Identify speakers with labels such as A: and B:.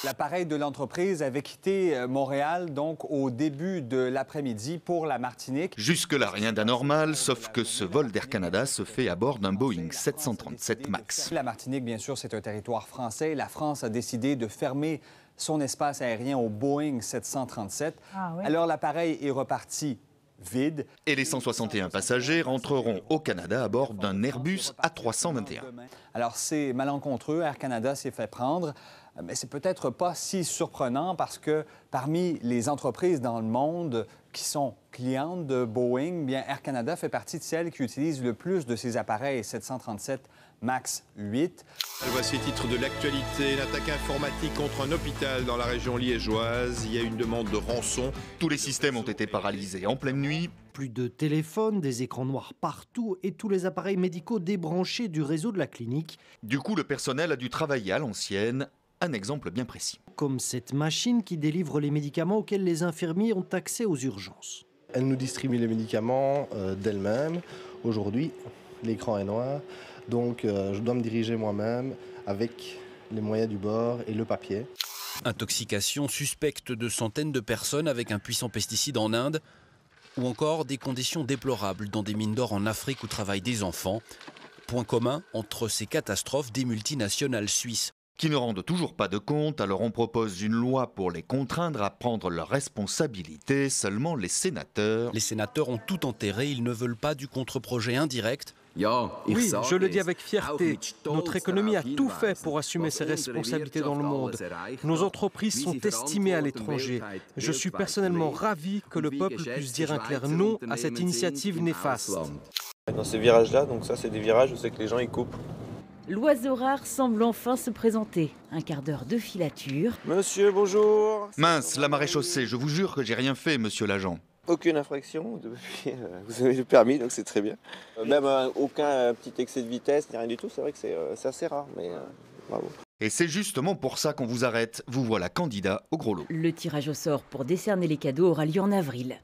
A: L'appareil de l'entreprise avait quitté Montréal donc au début de l'après-midi pour la Martinique.
B: Jusque-là, rien d'anormal, sauf que ce vol d'Air Canada se fait à bord d'un Boeing 737 MAX.
A: La Martinique, bien sûr, c'est un territoire français. La France a décidé de fermer son espace aérien au Boeing 737. Ah, oui. Alors l'appareil est reparti vide.
B: Et les 161 passagers rentreront au Canada à bord d'un Airbus A321.
A: Alors c'est malencontreux, Air Canada s'est fait prendre, mais c'est peut-être pas si surprenant parce que parmi les entreprises dans le monde qui sont clientes de Boeing, bien Air Canada fait partie de celles qui utilisent le plus de ces appareils 737 MAX 8.
C: Voici les titres de l'actualité. Une attaque informatique contre un hôpital dans la région liégeoise. Il y a une demande de rançon.
B: Tous les systèmes ont été paralysés en pleine nuit.
D: Plus de téléphones, des écrans noirs partout et tous les appareils médicaux débranchés du réseau de la clinique.
B: Du coup, le personnel a dû travailler à l'ancienne. Un exemple bien précis.
D: Comme cette machine qui délivre les médicaments auxquels les infirmiers ont accès aux urgences.
E: Elle nous distribue les médicaments d'elle-même. Aujourd'hui, l'écran est noir. Donc, je dois me diriger moi-même avec les moyens du bord et le papier.
F: Intoxication suspecte de centaines de personnes avec un puissant pesticide en Inde. Ou encore des conditions déplorables dans des mines d'or en Afrique où travaillent des enfants. Point commun entre ces catastrophes des multinationales suisses.
B: Qui ne rendent toujours pas de compte, alors on propose une loi pour les contraindre à prendre leurs responsabilités. Seulement les sénateurs...
F: Les sénateurs ont tout enterré, ils ne veulent pas du contre-projet indirect.
G: Oui, je le dis avec fierté. Notre économie a tout fait pour assumer ses responsabilités dans le monde. Nos entreprises sont estimées à l'étranger. Je suis personnellement ravi que le peuple puisse dire un clair non à cette initiative néfaste.
H: Dans ces virages-là, donc ça c'est des virages où c'est que les gens ils coupent.
I: L'oiseau rare semble enfin se présenter. Un quart d'heure de filature.
H: Monsieur, bonjour.
B: Mince, la maréchaussée, je vous jure que j'ai rien fait, monsieur l'agent.
H: Aucune infraction depuis, vous avez le permis, donc c'est très bien. Même aucun petit excès de vitesse, ni rien du tout, c'est vrai que c'est assez rare, mais bravo.
B: Et c'est justement pour ça qu'on vous arrête. Vous voilà candidat au gros lot.
I: Le tirage au sort pour décerner les cadeaux aura lieu en avril.